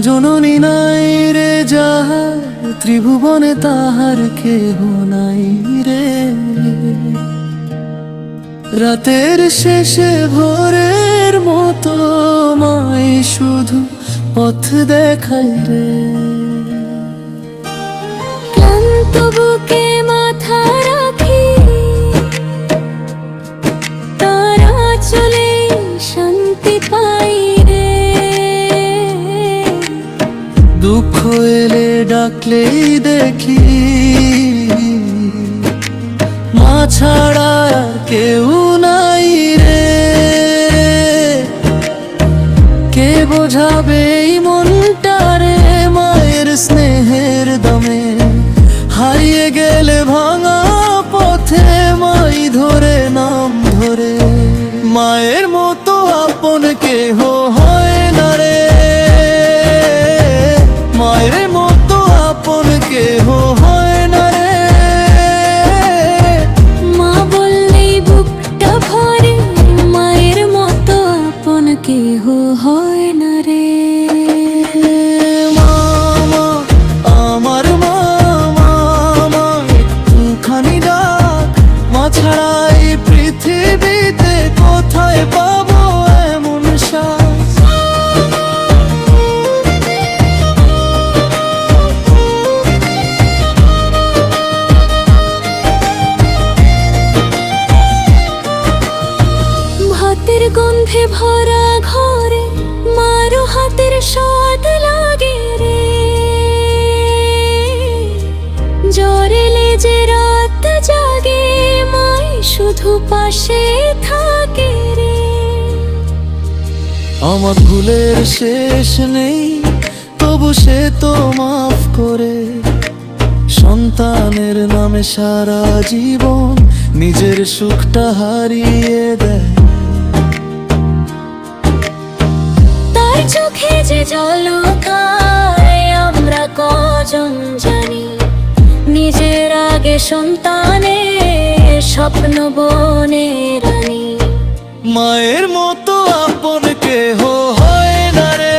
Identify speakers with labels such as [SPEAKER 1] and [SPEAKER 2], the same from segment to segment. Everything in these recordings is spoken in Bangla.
[SPEAKER 1] জননী নাই রে যাহার, ত্রিভুবনে তাহার কেহ নাই রে। রাতের শেষে ভোরের মতো মাই শুধু পথ দেখাই রে।
[SPEAKER 2] ক্লান্ত বুকে মাথা রাখি তারা চলে শান্তি পাই রে।
[SPEAKER 1] দুঃখ এলে ডাকলেই দেখি মা ছাড়া আর কেউ নাই রে। কে বোঝাবে এই মনটারে মায়ের স্নেহের দামে। হারিয়ে গেলে ভাঙা পথে মাই ধরে নাম ধরে। মায়ের মতো আপন কেহ হয় না রে। মায়ের মতো আপন কেহ হয় না রে।
[SPEAKER 2] মা বললেই বুকটা ভরে, মায়ের মতো আপন কেহ হয় না রে।
[SPEAKER 1] মামা আমার মামা, একটুখানি ডাক। মা ছাড়া এই পৃথিবীতে কোথায় পাবো এমন শ্বাস।
[SPEAKER 2] ভাতের গন্ধে ভরা ঘরে মারো হাতের স্বাদ লাগে রে। জ্বর এলে যে রাত জাগে মাই শুধু পাশে থাকে রে।
[SPEAKER 1] আমার ভুলের শেষ নেই, তবু সে তো মাফ করে। সন্তানের নামে সারা জীবন নিজের সুখটা হারিয়ে দেয়।
[SPEAKER 2] তার চোখে যে ঝলকায় আমরা কজন জানি। নিজের আগে সন্তানের স্বপ্ন বনে রানী।
[SPEAKER 1] মায়ের মতো আপন কেহ হয় না রে।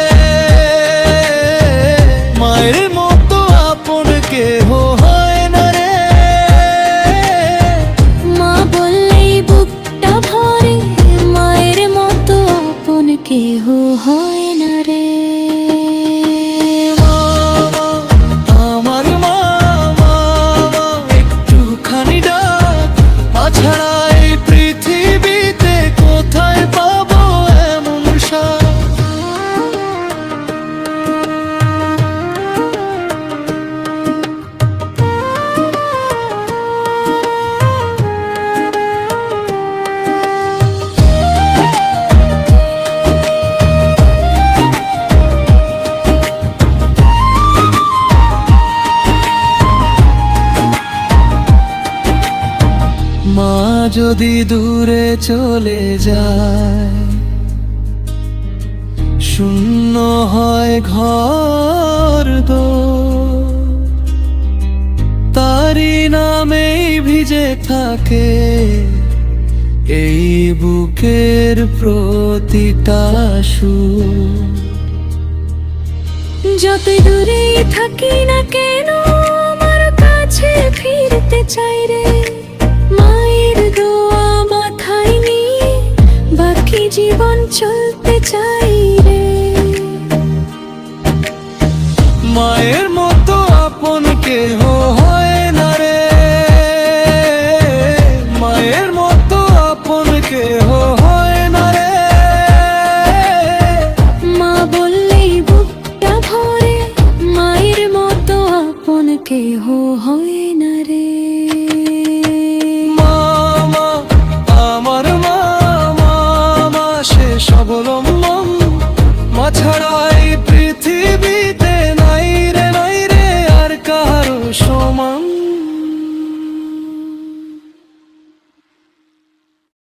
[SPEAKER 1] মায়ের মতো আপন কেহ হয় না রে।
[SPEAKER 2] মা বললেই বুকটা ভরে, মায়ের মতো আপন কেহ হয় না রে।
[SPEAKER 1] মামা আমার মামা, একটুখানি ডাক। মা ছাড়া এই পৃথিবীতে কোথায় পাবো এমন শ্বাস। মা যদি দূরে চলে যায়, শূন্য হয় ঘর দোর। তারি নামেই ভিজে থাকে এই বুকের প্রতিটা সুর।
[SPEAKER 2] যতই দূরে থাকি না কেন আমার কাছে ফিরতে চাই রে। মায়ের দোয়া মাথায় নিয়ে বাকি জীবন চলতে চাই রে।
[SPEAKER 1] মায়ের মতো আপন কেহ হয় না রে। মায়ের মতো আপন কেহ হয় না রে।
[SPEAKER 2] মা বললেই বুকটা ভরে, মায়ের মতো আপন কেহ হয় না রে।
[SPEAKER 1] মামা আমার মামা, শেষ অবলম্বন। মা ছাড়া এই পৃথিবী